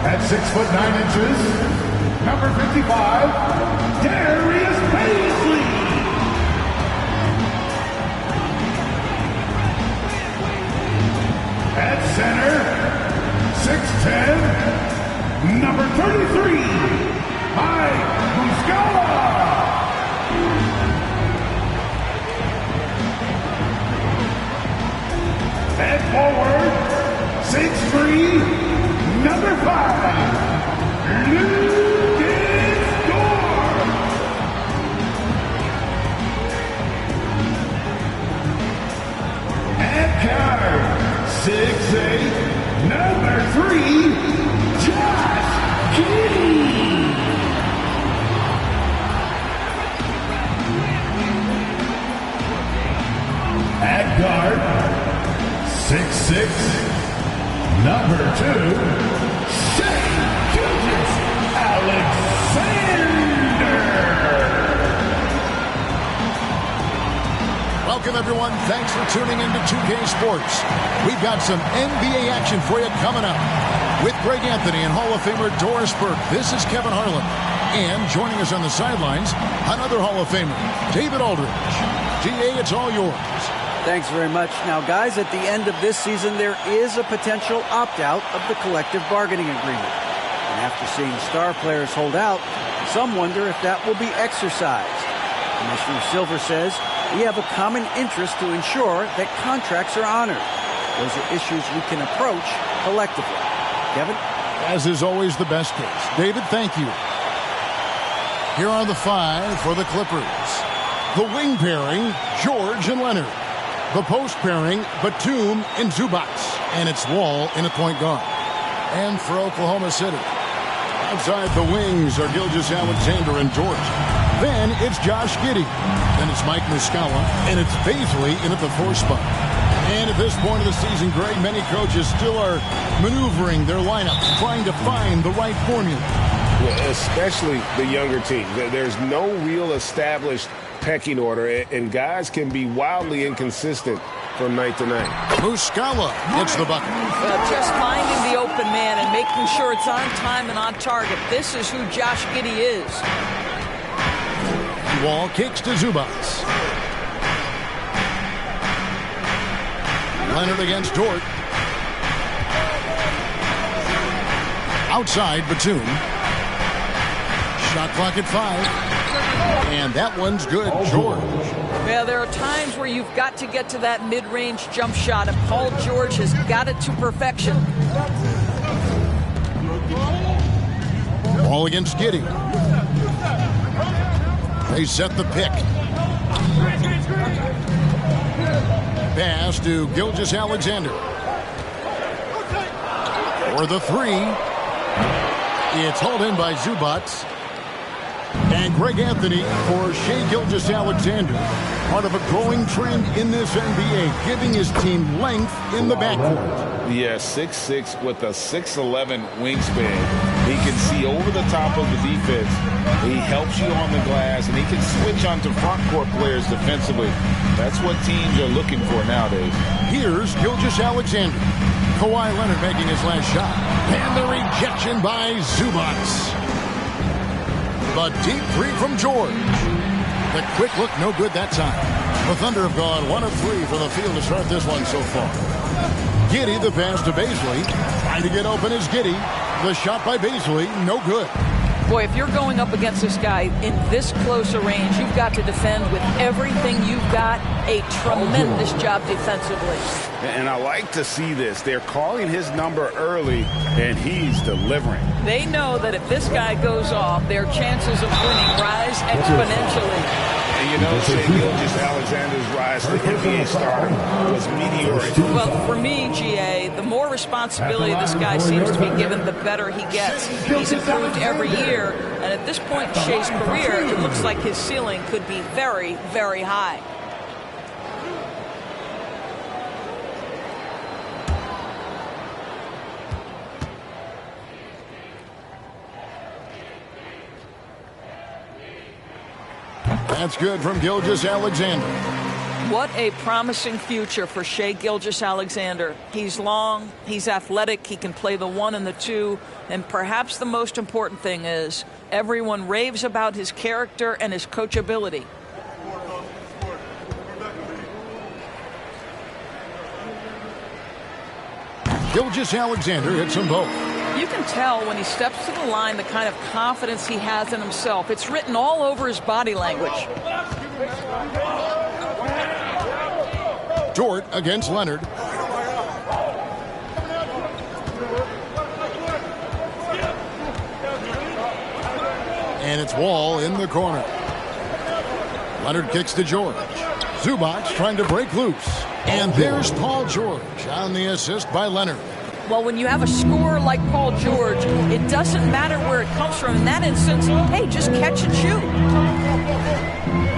At 6'9", number 55, Darius Paisley. At center, 6'10", number 33, Mike Muscala. At forward, 6'3", number 5, Lucas Dorn. At guard, 6'8", number 3, Josh Giddey. At guard, 6'6", number 2, Shea Gilgeous-Alexander. Welcome, everyone. Thanks for tuning into 2K Sports. We've got some NBA action for you coming up. With Greg Anthony and Hall of Famer Doris Burke, this is Kevin Harlan. And joining us on the sidelines, another Hall of Famer, David Aldridge. GA, it's all yours. Thanks very much. Now, guys, at the end of this season, there is a potential opt-out of the collective bargaining agreement. And after seeing star players hold out, some wonder if that will be exercised. Commissioner Silver says we have a common interest to ensure that contracts are honored. Those are issues we can approach collectively. Kevin? As is always the best case. David, thank you. Here are the 5 for the Clippers. The wing pairing, George and Leonard. The post pairing, Batum and Zubac. And it's Wall in at point guard. And for Oklahoma City, outside the wings are Gilgeous-Alexander and Dort. Then it's Josh Giddey. Then it's Mike Muscala. And it's Paisley in at the 4 spot. And at this point of the season, Greg, many coaches still are maneuvering their lineup, trying to find the right formula. Yeah, especially the younger teams. There's no real established pecking order, and guys can be wildly inconsistent from night to night. Muscala gets the bucket. Just finding the open man and making sure it's on time and on target. This is who Josh Giddey is. Wall kicks to Zubac. Leonard against Dort. Outside Batum. Shot clock at 5. And that one's good, George. Yeah, there are times where you've got to get to that mid-range jump shot, and Paul George has got it to perfection. Ball against Giddey. They set the pick. Pass to Gilgeous-Alexander. For the 3. It's hauled in by Zubac. And Greg Anthony for Shea Gilgeous-Alexander. Part of a growing trend in this NBA, giving his team length in the backcourt. Yeah, 6'6" with a 6'11" wingspan. He can see over the top of the defense. He helps you on the glass, and he can switch onto front court players defensively. That's what teams are looking for nowadays. Here's Gilgeous-Alexander. Kawhi Leonard making his last shot. And the rejection by Zubac. The deep 3 from George. The quick look, no good that time. The Thunder have gone 1 of 3 from the field to start this one so far. Giddey, the pass to Paisley. Trying to get open is Giddey. The shot by Paisley, no good. Boy, if you're going up against this guy in this close a range, you've got to defend with everything you've got. A tremendous job defensively. And I like to see this. They're calling his number early, and he's delivering. They know that if this guy goes off, their chances of winning rise exponentially. And you know, Shea Gilgeous-Alexander's rise to NBA stardom was meteoric. Well, for me, GA, the more responsibility this guy seems to be given, the better he gets. He's improved every year, and at this point in Shea's career, it looks like his ceiling could be very, very high. That's good from Gilgeous-Alexander. What a promising future for Shai Gilgeous-Alexander. He's long, he's athletic, he can play the 1 and the 2, and perhaps the most important thing is everyone raves about his character and his coachability. Gilgeous-Alexander hits them both. You can tell when he steps to the line the kind of confidence he has in himself. It's written all over his body language. Dort against Leonard. And it's Wall in the corner. Leonard kicks to George. Zubac trying to break loose. And there's Paul George on the assist by Leonard. Well, when you have a scorer like Paul George, it doesn't matter where it comes from. In that instance, hey, just catch and shoot.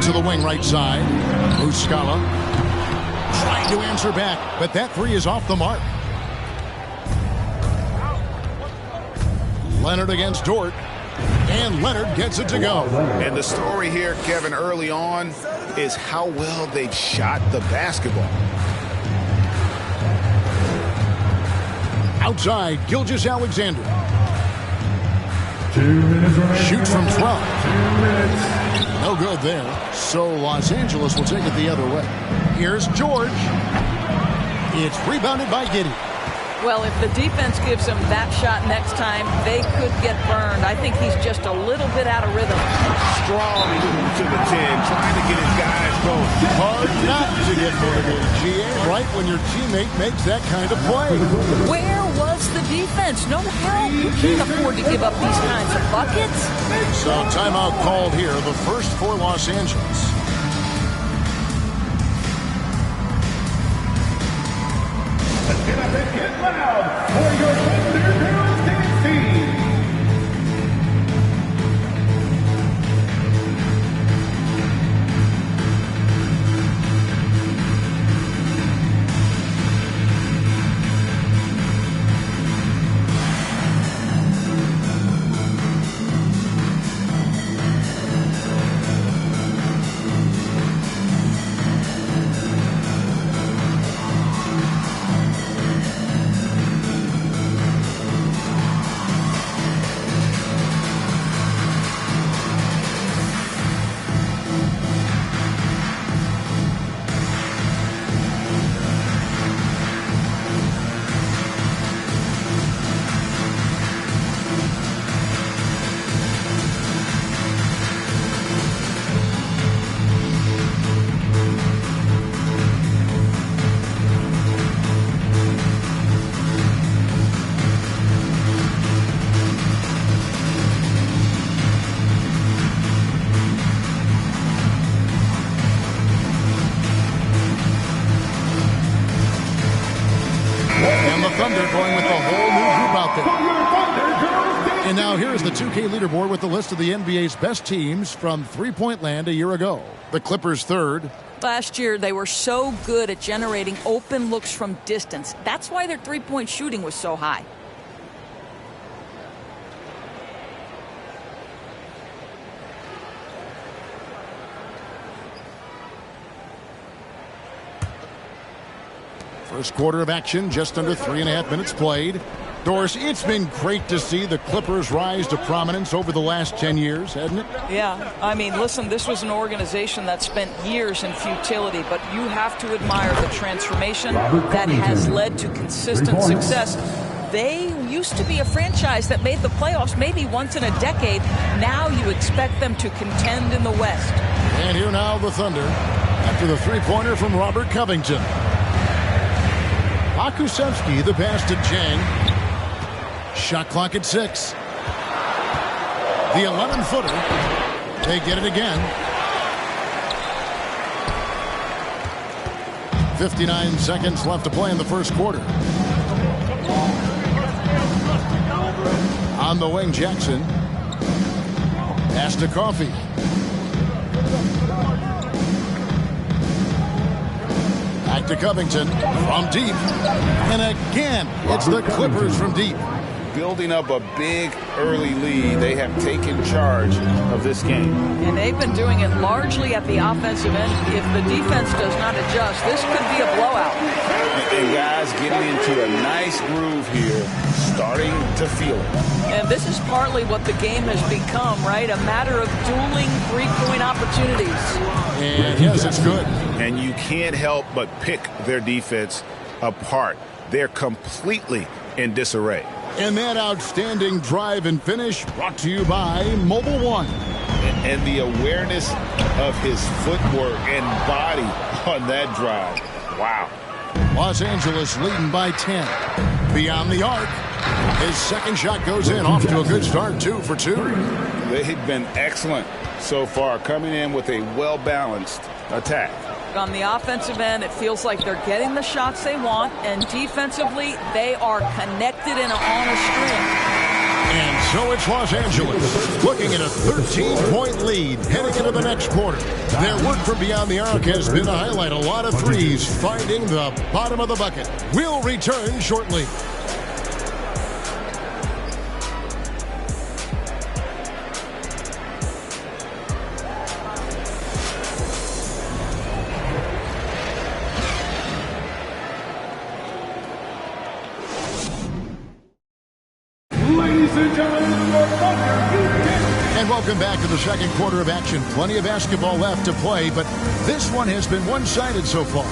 To the wing right side. Muscala trying to answer back, but that three is off the mark. Leonard against Dort. And Leonard gets it to go. And the story here, Kevin, early on is how well they've shot the basketball. Outside, Gilgeous-Alexander. 2 minutes remaining. Shoots from 12. 2 minutes. No good there. So Los Angeles will take it the other way. Here's George. It's rebounded by Giddey. Well, if the defense gives him that shot next time, they could get burned. I think he's just a little bit out of rhythm. Strong to the 10, trying to get his guys going. Hard not to get motivated, GA, right when your teammate makes that kind of play. Where was the defense? No help. You can't afford to give up these kinds of buckets. So timeout called here, the first for Los Angeles. Let's get up and get loud for your Thunder Girls dance team. Thunder going with a whole new group out there. And now here's the 2K leaderboard with the list of the NBA's best teams from three-point land a year ago. The Clippers third. Last year, they were so good at generating open looks from distance. That's why their three-point shooting was so high. First quarter of action, just under 3.5 minutes played. Doris, it's been great to see the Clippers rise to prominence over the last 10 years, hasn't it? Yeah, I mean, listen, this was an organization that spent years in futility, but you have to admire the transformation that has led to consistent success. They used to be a franchise that made the playoffs maybe once in a decade. Now you expect them to contend in the West. And here now the Thunder after the three-pointer from Robert Covington. Akusevsky, the pass to Jang. Shot clock at 6. The 11-footer. They get it again. 59 seconds left to play in the first quarter. On the wing, Jackson. Pass to Coffey. Back to Covington from deep. And again, it's the Clippers from deep. building up a big early lead. They have taken charge of this game. And they've been doing it largely at the offensive end. If the defense does not adjust, this could be a blowout. And guys getting into a nice groove here, starting to feel it. And this is partly what the game has become, right? A matter of dueling three-point opportunities. And yes, it's good. And you can't help but pick their defense apart. They're completely in disarray. And that outstanding drive and finish brought to you by Mobile One. And the awareness of his footwork and body on that drive. Wow. Los Angeles leading by 10. Beyond the arc. His second shot goes in. Off to a good start, 2 for 2. They've been excellent so far, coming in with a well-balanced attack. On the offensive end, it feels like they're getting the shots they want, and defensively, they are connected and on a string. And so it's Los Angeles looking at a 13-point lead heading into the next quarter. Their work from beyond the arc has been to highlight a lot of threes, finding the bottom of the bucket. We'll return shortly. And welcome back to the second quarter of action. Plenty of basketball left to play, but this one has been one-sided so far.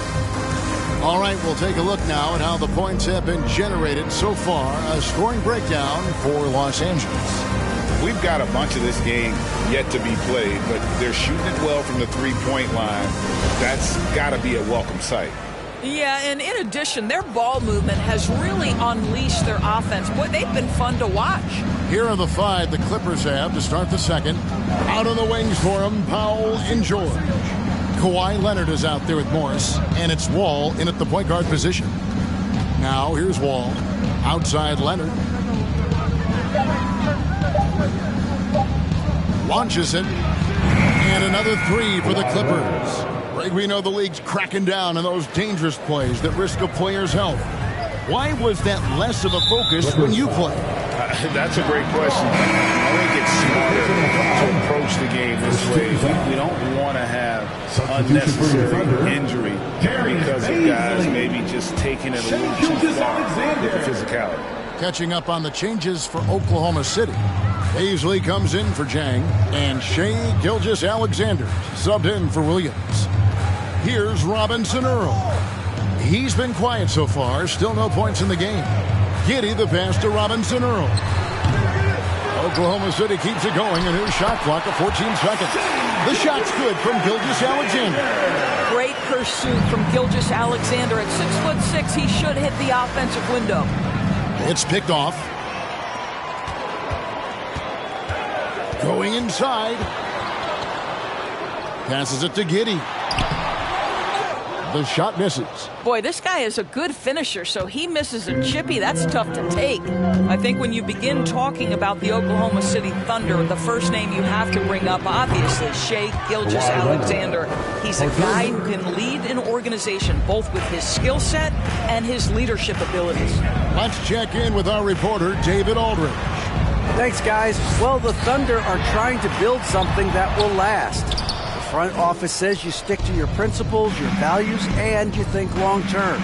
All right, we'll take a look now at how the points have been generated so far. A scoring breakdown for Los Angeles. We've got a bunch of this game yet to be played, but they're shooting it well from the three-point line. That's got to be a welcome sight. Yeah, and in addition, their ball movement has really unleashed their offense. Boy, they've been fun to watch. Here are the 5 the Clippers have to start the second. Out on the wings for them, Powell and George. Kawhi Leonard is out there with Morris, and it's Wall in at the point guard position. Now here's Wall. Outside Leonard. Launches it. And another 3 for the Clippers. Greg, we know the league's cracking down on those dangerous plays that risk a player's health. Why was that less of a focus when you play? That's a great question. I think it's smarter to approach the game this way. We don't want to have unnecessary injury because of guys maybe just taking it a little too far with the physicality. Catching up on the changes for Oklahoma City. Paisley comes in for Jang, and Shea Gilgeous-Alexander subbed in for Williams. Here's Robinson Earl. He's been quiet so far, still no points in the game. Giddey the pass to Robinson Earl. Oklahoma City keeps it going, and his shot clock at 14 seconds. The shot's good from Gilgeous-Alexander. Great pursuit from Gilgeous-Alexander. At 6'6", he should hit the offensive window. It's picked off. Going inside. Passes it to Giddey. The shot misses. Boy, this guy is a good finisher, so he misses a chippy. That's tough to take. I think when you begin talking about the Oklahoma City Thunder, the first name you have to bring up, obviously, Shea Gilgeous-Alexander. He's a guy who can lead an organization, both with his skill set and his leadership abilities. Let's check in with our reporter, David Aldridge. Thanks, guys. Well, the Thunder are trying to build something that will last. The front office says you stick to your principles, your values, and you think long-term.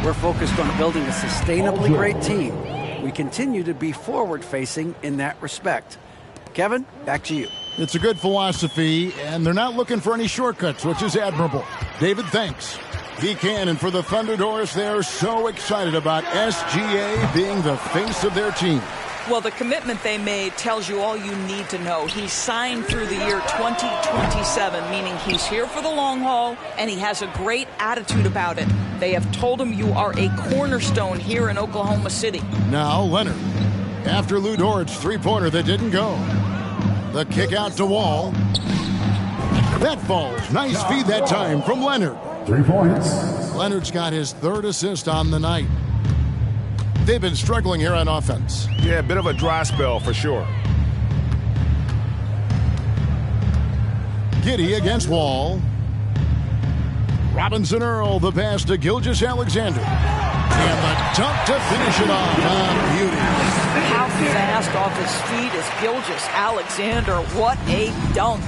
We're focused on building a sustainably great team. We continue to be forward-facing in that respect. Kevin, back to you. It's a good philosophy, and they're not looking for any shortcuts, which is admirable. David, thanks. He can, and for the Thunderdors, they're so excited about SGA being the face of their team. Well, the commitment they made tells you all you need to know. He signed through the year 2027, meaning he's here for the long haul, and he has a great attitude about it. They have told him you are a cornerstone here in Oklahoma City. Now Leonard. After Lou Dort's three-pointer that didn't go. The kick out to Wall. That falls. Nice feed that time from Leonard. 3 points. Leonard's got his 3rd assist on the night. They've been struggling here on offense. Yeah, a bit of a dry spell for sure. Giddey against Wall. Robinson Earl, the pass to Gilgeous-Alexander. And the dunk to finish it off. Beauty. How off his feet is Gilgeous-Alexander. What a dunk.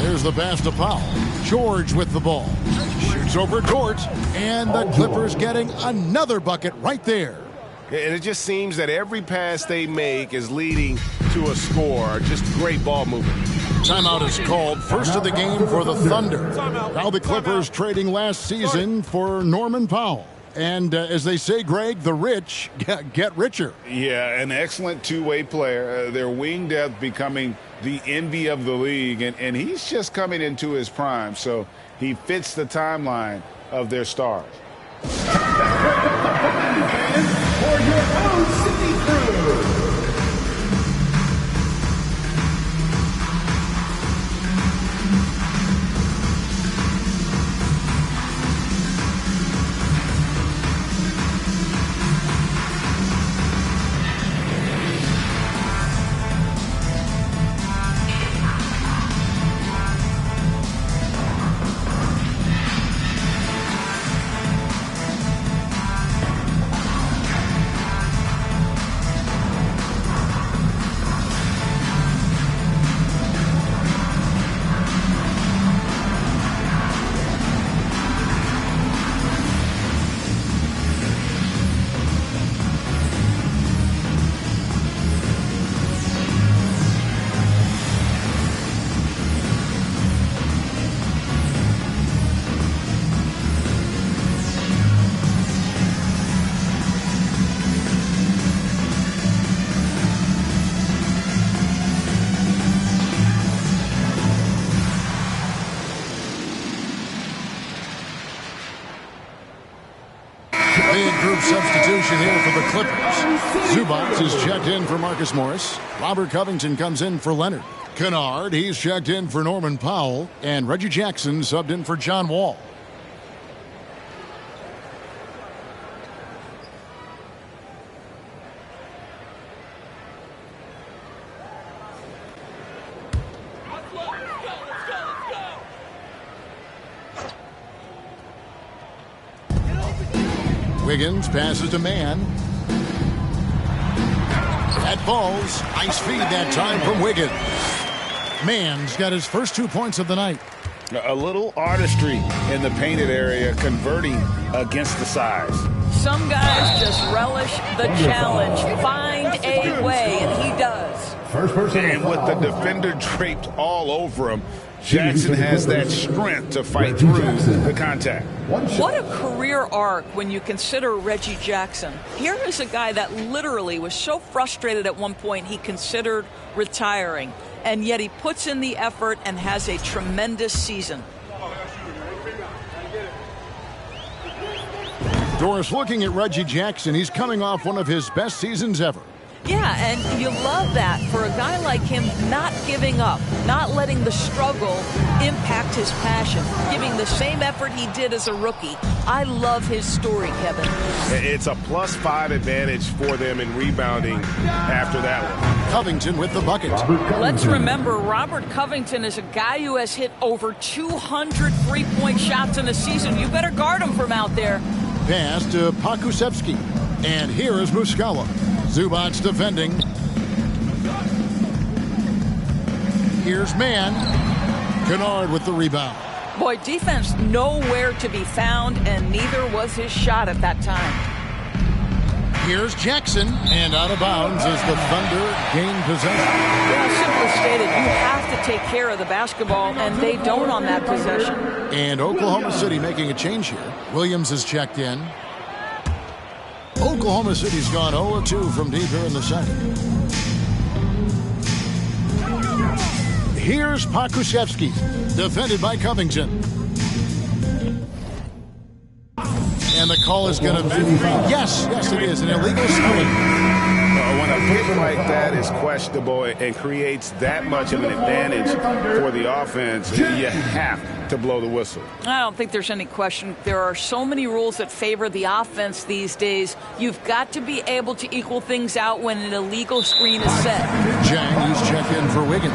There's the pass to Powell. George with the ball. Shoots over Dort. And the Clippers getting another bucket right there. And it just seems that every pass they make is leading to a score. Just great ball movement. Timeout is called. First of the game for the Thunder. Now the Clippers trading last season for Norman Powell. And as they say, Greg, the rich get richer. Yeah, an excellent two-way player. Their wing depth becoming the envy of the league. And he's just coming into his prime. So he fits the timeline of their stars. For your own City Crew. Big group substitution here for the Clippers. Zubac is checked in for Marcus Morris. Robert Covington comes in for Leonard. Kennard, he's checked in for Norman Powell. And Reggie Jackson subbed in for John Wall. Wiggins passes to Mann. That falls. Nice feed that time from Wiggins. Mann's got his first 2 points of the night. A little artistry in the painted area, converting against the size. Some guys just relish the challenge. Find a way, and he does. And with the defender draped all over him, Jackson has that strength to fight through the contact. What a career arc when you consider Reggie Jackson. Here is a guy that literally was so frustrated at one point he considered retiring, and yet he puts in the effort and has a tremendous season. Doris, looking at Reggie Jackson, he's coming off one of his best seasons ever. Yeah, and you love that for a guy like him, not giving up, not letting the struggle impact his passion, giving the same effort he did as a rookie. I love his story, Kevin. It's a +5 advantage for them in rebounding after that one. Covington with the bucket. Let's remember, Robert Covington is a guy who has hit over 200 three-point shots in a season. You better guard him from out there. Pass to Pokusevski. And here is Muscala. Zubac's defending. Here's Mann. Kennard with the rebound. Boy, defense nowhere to be found, and neither was his shot at that time. Here's Jackson, and out of bounds as the Thunder gain possession. Yeah, simply stated, you have to take care of the basketball, and they don't on that possession. And Oklahoma City making a change here. Williams is checked in. Oklahoma City's gone 0-2 from deep here in the second. Here's Pokusevski, defended by Covington. And the call is going to be, yes, it is, an illegal stealing. When a pick like that is questionable and creates that much of an advantage for the offense, you have to blow the whistle. I don't think there's any question. There are so many rules that favor the offense these days. You've got to be able to equal things out when an illegal screen is set. Jang, who's checked in for Wiggins.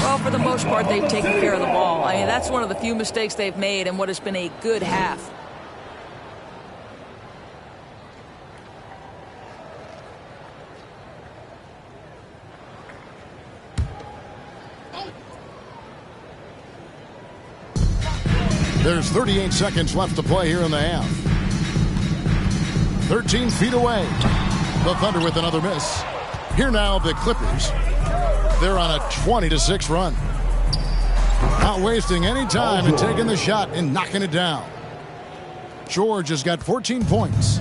Well, for the most part, they've taken care of the ball. I mean, that's one of the few mistakes they've made in what has been a good half. There's 38 seconds left to play here in the half. 13 feet away. The Thunder with another miss. Here now, the Clippers. They're on a 20-6 run. Not wasting any time in taking the shot and knocking it down. George has got 14 points.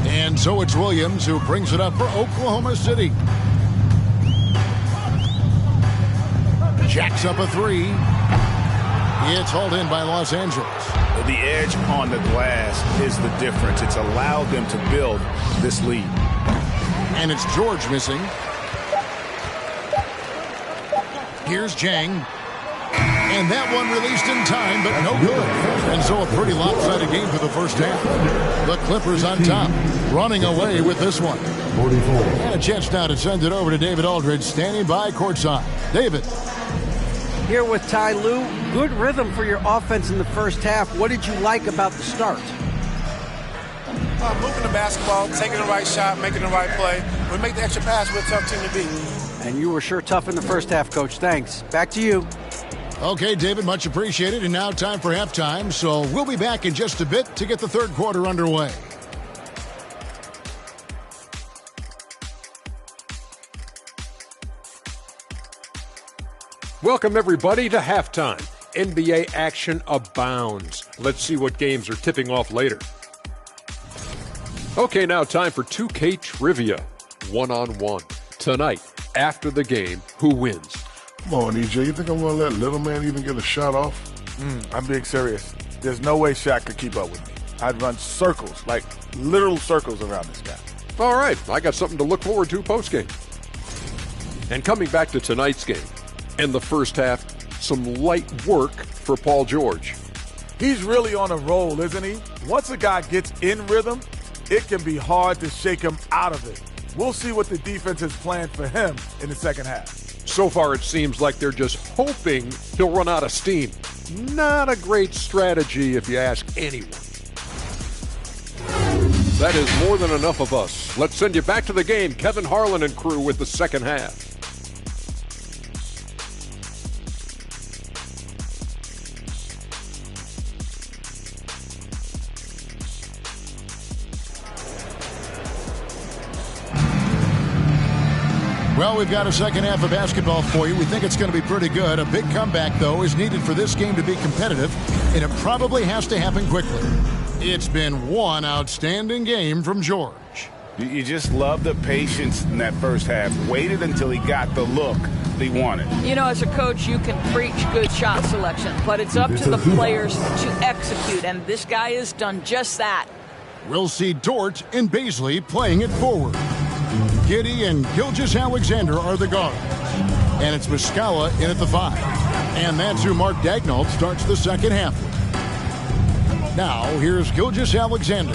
And so it's Williams who brings it up for Oklahoma City. Jacks up a three. It's hauled in by Los Angeles. The edge on the glass is the difference. It's allowed them to build this lead. And it's George missing. Here's Jang. And that one released in time, but no good. And so a pretty lopsided game for the first half. The Clippers on top, running away with this one. 44. And a chance now to send it over to David Aldridge, standing by courtside. David. Here with Ty Lue. Good rhythm for your offense in the first half. What did you like about the start? Moving the basketball, taking the right shot, making the right play. We make the extra pass, we're a tough team to beat. And you were sure tough in the first half, Coach. Thanks. Back to you. Okay, David, much appreciated. And now time for halftime. So we'll be back in just a bit to get the third quarter underway. Welcome, everybody, to halftime. NBA action abounds. Let's see what games are tipping off later. Okay, now time for 2K Trivia. One-on-one. Tonight, after the game, who wins? Come on, EJ. You think I'm going to let little man even get a shot off? I'm being serious. There's no way Shaq could keep up with me. I'd run circles, like literal circles around this guy. All right, I got something to look forward to postgame. And coming back to tonight's game, in the first half, some light work for Paul George. He's really on a roll, isn't he? Once a guy gets in rhythm, it can be hard to shake him out of it. We'll see what the defense has planned for him in the second half. So far, it seems like they're just hoping he'll run out of steam. Not a great strategy if you ask anyone. That is more than enough of us. Let's send you back to the game. Kevin Harlan and crew with the second half. Well, we've got a second half of basketball for you. We think it's going to be pretty good. A big comeback, though, is needed for this game to be competitive, and it probably has to happen quickly. It's been one outstanding game from George. You just love the patience in that first half. Waited until he got the look he wanted. You know, as a coach, you can preach good shot selection, but it's up to the players to execute, and this guy has done just that. We'll see Dort and Baisley playing it forward. Giddey and Gilgeous-Alexander are the guards. And it's Muscala in at the 5. And that's who Mark Daigneault starts the second half with. Now, here's Gilgeous-Alexander.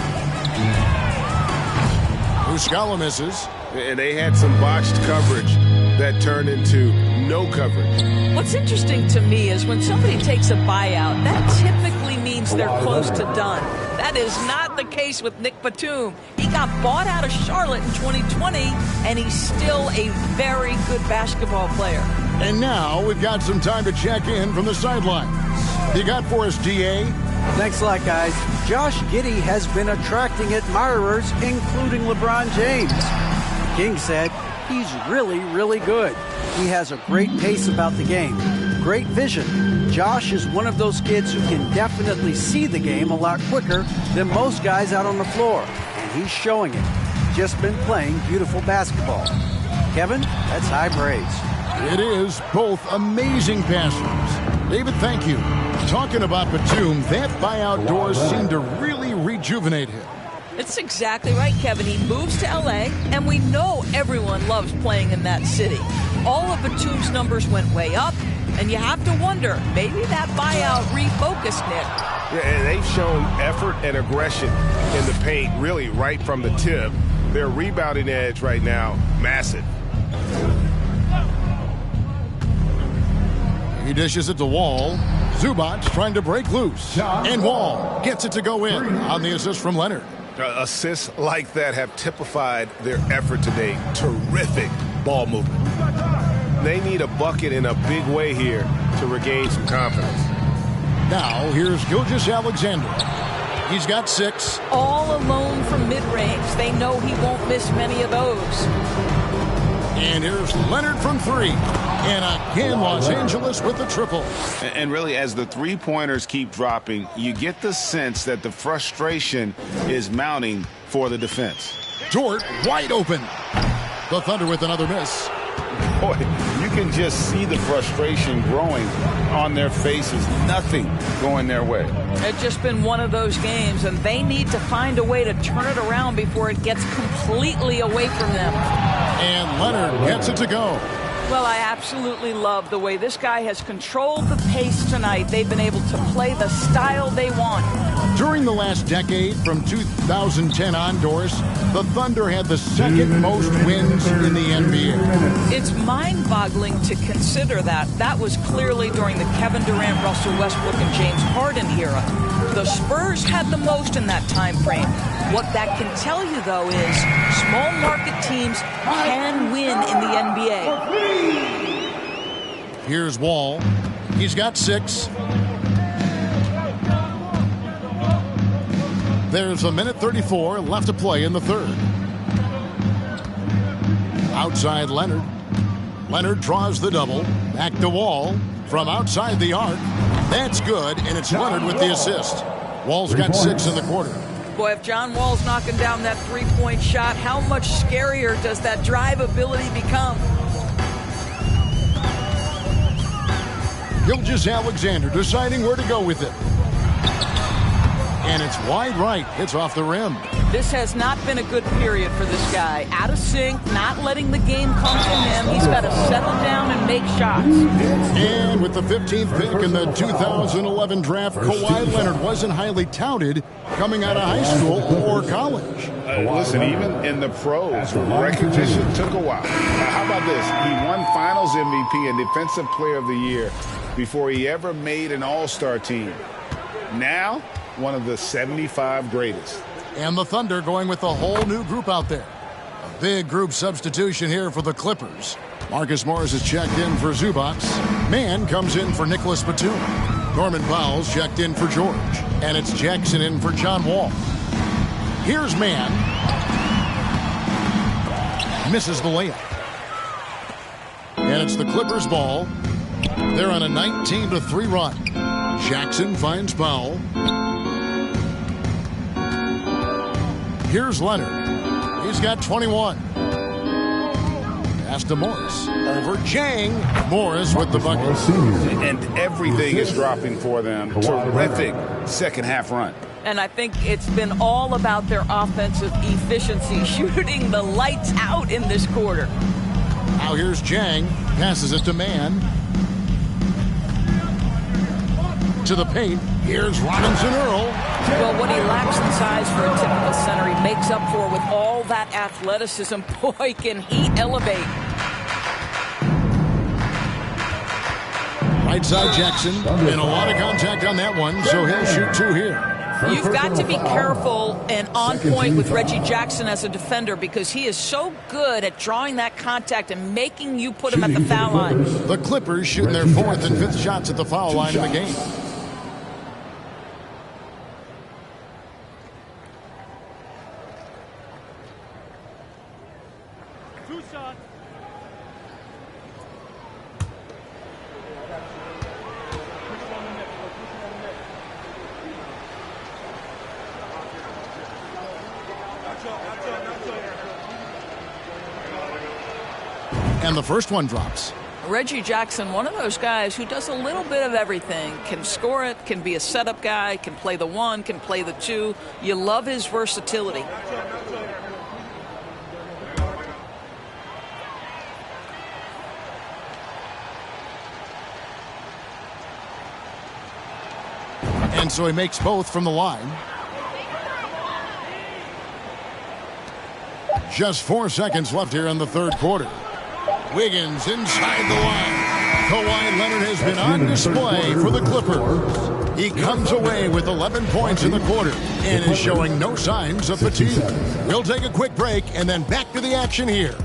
Muscala misses. And they had some botched coverage that turned into no coverage. What's interesting to me is when somebody takes a buyout, that typically means they're close to done. That is not the case with Nick Batum. He got bought out of Charlotte in 2020, and he's still a very good basketball player. And now we've got some time to check in from the sidelines. You got for us, DA? Thanks a lot, guys. Josh Giddey has been attracting admirers, including LeBron James. King said he's really, really good. He has a great pace about the game, great vision. Josh is one of those kids who can definitely see the game a lot quicker than most guys out on the floor, and he's showing it. Just been playing beautiful basketball. Kevin, that's high praise. It is. Both amazing passers. David, thank you. Talking about Batum, that buyout doors seem to really rejuvenate him. It's exactly right, Kevin. He moves to L.A., and we know everyone loves playing in that city. All of Batum's numbers went way up, and you have to wonder, maybe that buyout refocused Nick. Yeah, and they've shown effort and aggression in the paint, really right from the tip. Their rebounding edge right now, massive. He dishes it to Wall. Zubac trying to break loose. And Wall gets it to go in on the assist from Leonard. Assists like that have typified their effort today. Terrific ball movement. They need a bucket in a big way here to regain some confidence. Now, here's Gilgeous-Alexander. He's got 6. All alone from mid-range. They know he won't miss many of those. And here's Leonard from 3. And again, Los Angeles with the triple. And really, as the three-pointers keep dropping, you get the sense that the frustration is mounting for the defense. Dort wide open. The Thunder with another miss. Boy, you can just see the frustration growing on their faces. Nothing going their way. It's just been one of those games, and they need to find a way to turn it around before it gets completely away from them. And Leonard gets it to go. Well, I absolutely love the way this guy has controlled the pace tonight. They've been able to play the style they want. During the last decade, from 2010 onwards, the Thunder had the second most wins in the NBA. It's mind-boggling to consider that. That was clearly during the Kevin Durant, Russell Westbrook, and James Harden era. The Spurs had the most in that time frame. What that can tell you, though, is small market teams can win in the NBA. Here's Wall. He's got 6. There's a minute 34 left to play in the third. Outside Leonard. Leonard draws the double. Back to Wall. From outside the arc. That's good, and it's Leonard with the assist. Wall's got 6 in the quarter. Boy, if John Wall's knocking down that three-point shot, how much scarier does that drive ability become? Gilgeous-Alexander deciding where to go with it. And it's wide right. It's off the rim. This has not been a good period for this guy. Out of sync, not letting the game come to him. He's got to settle down and make shots. And with the 15th pick in the 2011 draft, Kawhi Leonard wasn't highly touted coming out of high school or college. Listen, even in the pros, recognition took a while. How about this? He won Finals MVP and Defensive Player of the Year before he ever made an All-Star team. Now, one of the 75 greatest. And the Thunder going with a whole new group out there. A big group substitution here for the Clippers. Marcus Morris is checked in for Zubac. Mann comes in for Nicholas Batum. Norman Powell's checked in for George. And it's Jackson in for John Wall. Here's Mann. Misses the layup. And it's the Clippers' ball. They're on a 19-3 run. Jackson finds Powell. Here's Leonard. He's got 21. Pass to Morris. Over Chang. Morris with the bucket. And everything is dropping for them. Terrific second-half run. And I think it's been all about their offensive efficiency, shooting the lights out in this quarter. Now here's Chang. Passes it to Mann. To the paint. Here's Robinson Earl. Well, what he lacks in size for a typical center, he makes up for with all that athleticism. Boy, can he elevate. Right side Jackson. And a lot of contact on that one, so he'll shoot 2 here. You've got to be careful and on point with Reggie Jackson as a defender because he is so good at drawing that contact and making you put him at the foul line. The Clippers shooting their 4th and 5th shots at the foul line of the game. And the first one drops. Reggie Jackson, one of those guys who does a little bit of everything. Can score it, can be a setup guy, can play the 1, can play the 2. You love his versatility. And so he makes both from the line. Just 4 seconds left here in the third quarter. Wiggins inside the line. Kawhi Leonard has been on display for the Clippers. He comes away with 11 points in the quarter and is showing no signs of fatigue. We'll take a quick break and then back to the action here.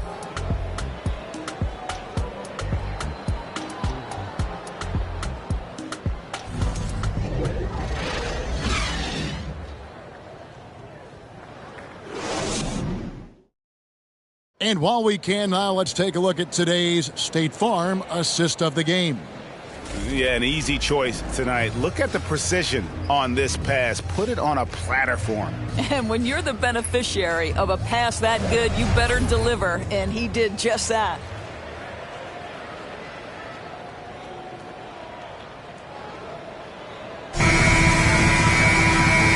And while we can now, let's take a look at today's State Farm assist of the game. Yeah, an easy choice tonight. Look at the precision on this pass. Put it on a platter for him. And when you're the beneficiary of a pass that good, you better deliver, and he did just that.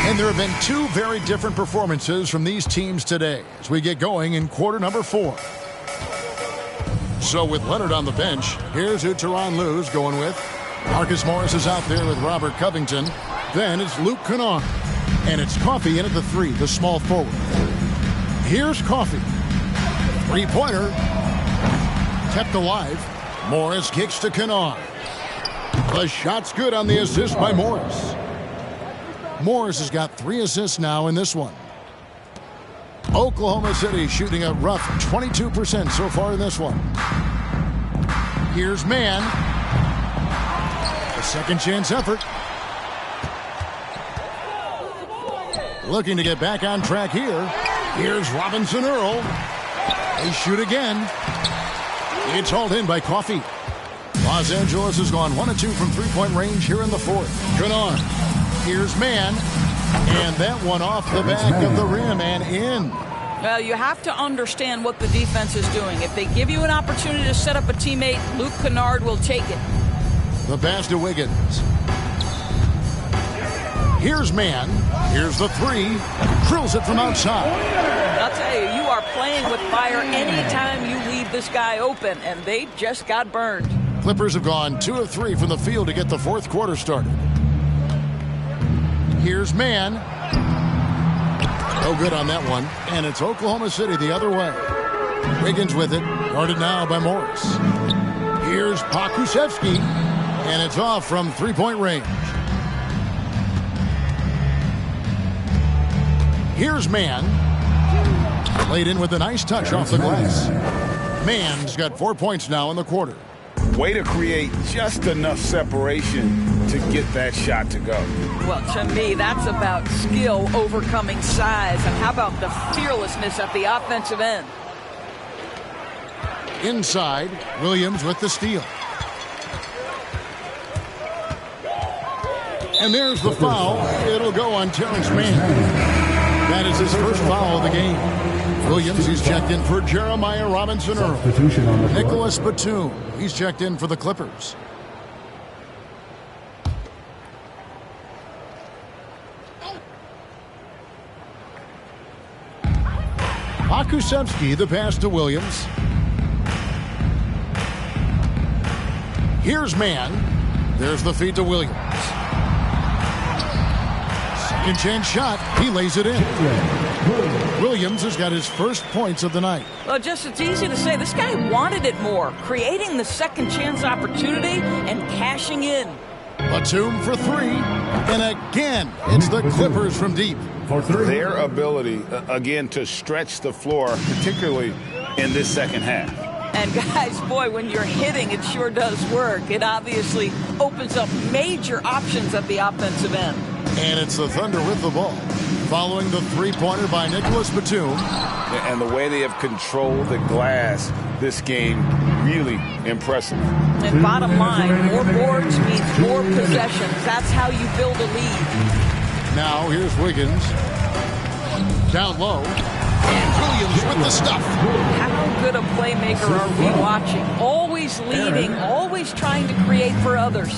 And there have been two very different performances from these teams today as we get going in quarter number 4. So with Leonard on the bench, here's who Tyronn Lue's going with. Marcus Morris is out there with Robert Covington. Then it's Luke Kennard. And it's Coffey in at the 3, the small forward. Here's Coffey. Three-pointer. Kept alive. Morris kicks to Kennard. The shot's good on the assist by Morris. Morris has got 3 assists now in this one. Oklahoma City shooting a rough 22% so far in this one. Here's Mann. A second chance effort. Looking to get back on track here. Here's Robinson Earl. They shoot again. It's hauled in by Coffey. Los Angeles has gone 1 of 2 from three-point range here in the 4th. Kennard. Here's Mann. And that one off the back of the rim and in. Well, you have to understand what the defense is doing. If they give you an opportunity to set up a teammate, Luke Kennard will take it. The pass to Wiggins. Here's Mann. Here's the 3. Drills it from outside. I'll tell you, you are playing with fire anytime you leave this guy open, and they just got burned. Clippers have gone 2 of 3 from the field to get the 4th quarter started. Here's Mann. No good on that one. And it's Oklahoma City the other way. Wiggins with it. Guarded now by Morris. Here's Pokusevski. And it's off from three-point range. Here's Mann. Laid in with a nice touch off the glass. Mann's got 4 points now in the quarter. Way to create just enough separation to get that shot to go. Well, to me, that's about skill overcoming size. And how about the fearlessness at the offensive end? Inside, Williams with the steal. And there's the foul. It'll go on Terrence Mann. That is his first foul of the game. Williams, he's checked in for Jeremiah Robinson Earl. Nicholas Batum, he's checked in for the Clippers. Pokusevski, the pass to Williams. Here's Mann. There's the feed to Williams. Second chance shot. He lays it in. Williams has got his first points of the night. Well, just it's easy to say this guy wanted it more. Creating the second chance opportunity and cashing in. Batum for 3. And again, it's the Clippers from deep. Their ability, again, to stretch the floor, particularly in this second half. And guys, boy, when you're hitting, it sure does work. It obviously opens up major options at the offensive end. And it's the Thunder with the ball. Following the three-pointer by Nicholas Batum. And the way they have controlled the glass this game, really impressive. And bottom line, more boards means more possessions. That's how you build a lead. Now here's Wiggins. Down low. And Williams with the stuff. How good a playmaker are we watching? Always leading, always trying to create for others.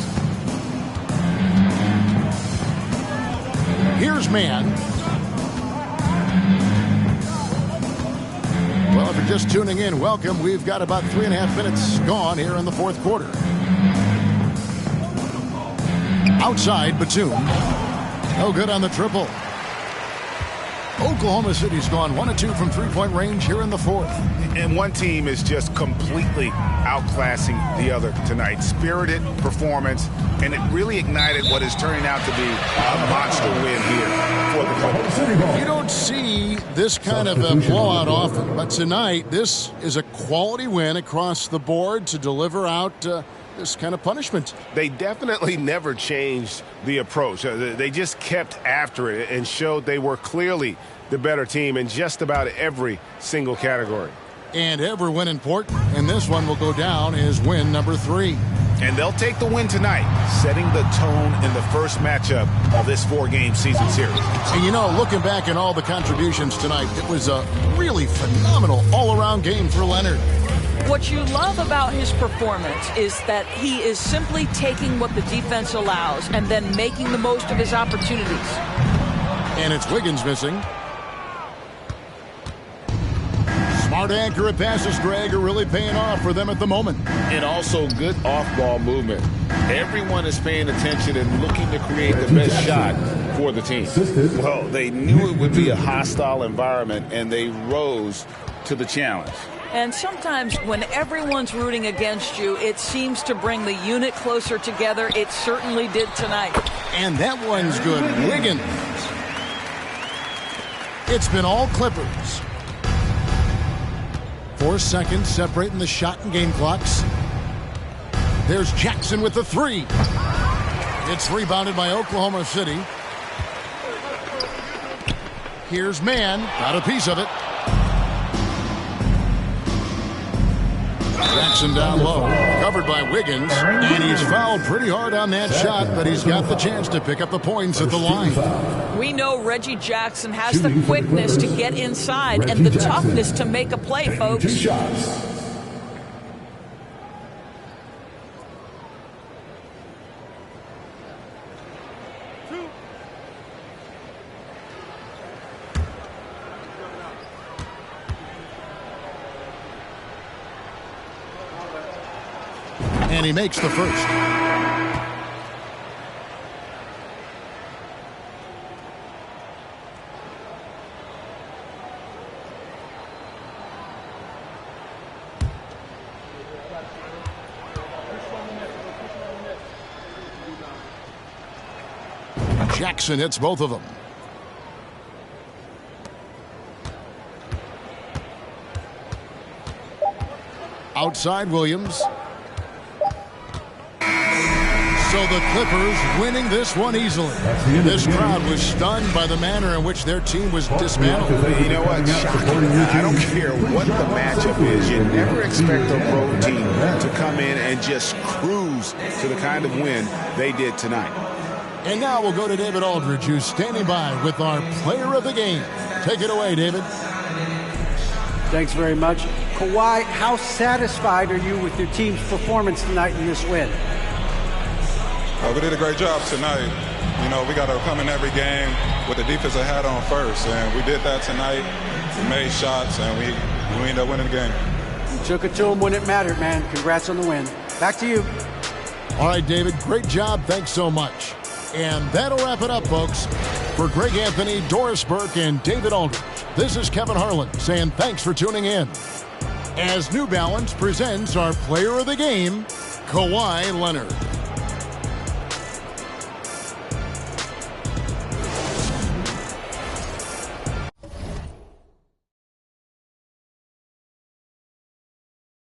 Here's Mann. Well, if you're just tuning in, welcome. We've got about 3.5 minutes gone here in the 4th quarter. Outside, Batum. No good on the triple. Oklahoma City's gone 1 of 2 from three-point range here in the 4th. And one team is just completely outclassing the other tonight. Spirited performance, and it really ignited what is turning out to be a monster win here for the Clippers. You don't see this kind of a blowout often, but tonight this is a quality win across the board to deliver out this kind of punishment. They definitely never changed the approach. They just kept after it and showed they were clearly the better team in just about every single category. And every win important, and this one will go down as win number 3. And they'll take the win tonight, setting the tone in the first matchup of this 4-game season series. And you know, looking back at all the contributions tonight, it was a really phenomenal all-around game for Leonard. What you love about his performance is that he is simply taking what the defense allows and then making the most of his opportunities. And it's Wiggins missing. Smart, accurate passes, Greg, are really paying off for them at the moment. And also good off-ball movement. Everyone is paying attention and looking to create the best shot for the team. Well, they knew it would be a hostile environment, and they rose to the challenge. And sometimes when everyone's rooting against you, it seems to bring the unit closer together. It certainly did tonight. And that one's good. Wiggins. It's been all Clippers. 4 seconds separating the shot and game clocks. There's Jackson with the 3. It's rebounded by Oklahoma City. Here's Mann. Got a piece of it. Jackson down low. Covered by Wiggins. And he's fouled pretty hard on that shot, but he's got the chance to pick up the points at the line. We know Reggie Jackson has the quickness to get inside and the toughness to make a play, folks. And he makes the first. Jackson hits both of them. Outside Williams. So the Clippers winning this one easily. This crowd was stunned by the manner in which their team was dismantled. You know what? Shocking. I don't care what the matchup is. You never expect a road team to come in and just cruise to the kind of win they did tonight. And now we'll go to David Aldridge, who's standing by with our player of the game. Take it away, David. Thanks very much. Kawhi, how satisfied are you with your team's performance tonight in this win? We did a great job tonight. You know, we got to come in every game with the defensive hat on first, and we did that tonight. We made shots, and we ended up winning the game. You took it to them when it mattered, man. Congrats on the win. Back to you. All right, David, great job. Thanks so much. And that'll wrap it up, folks. For Greg Anthony, Doris Burke, and David Aldridge, this is Kevin Harlan saying thanks for tuning in. As New Balance presents our player of the game, Kawhi Leonard.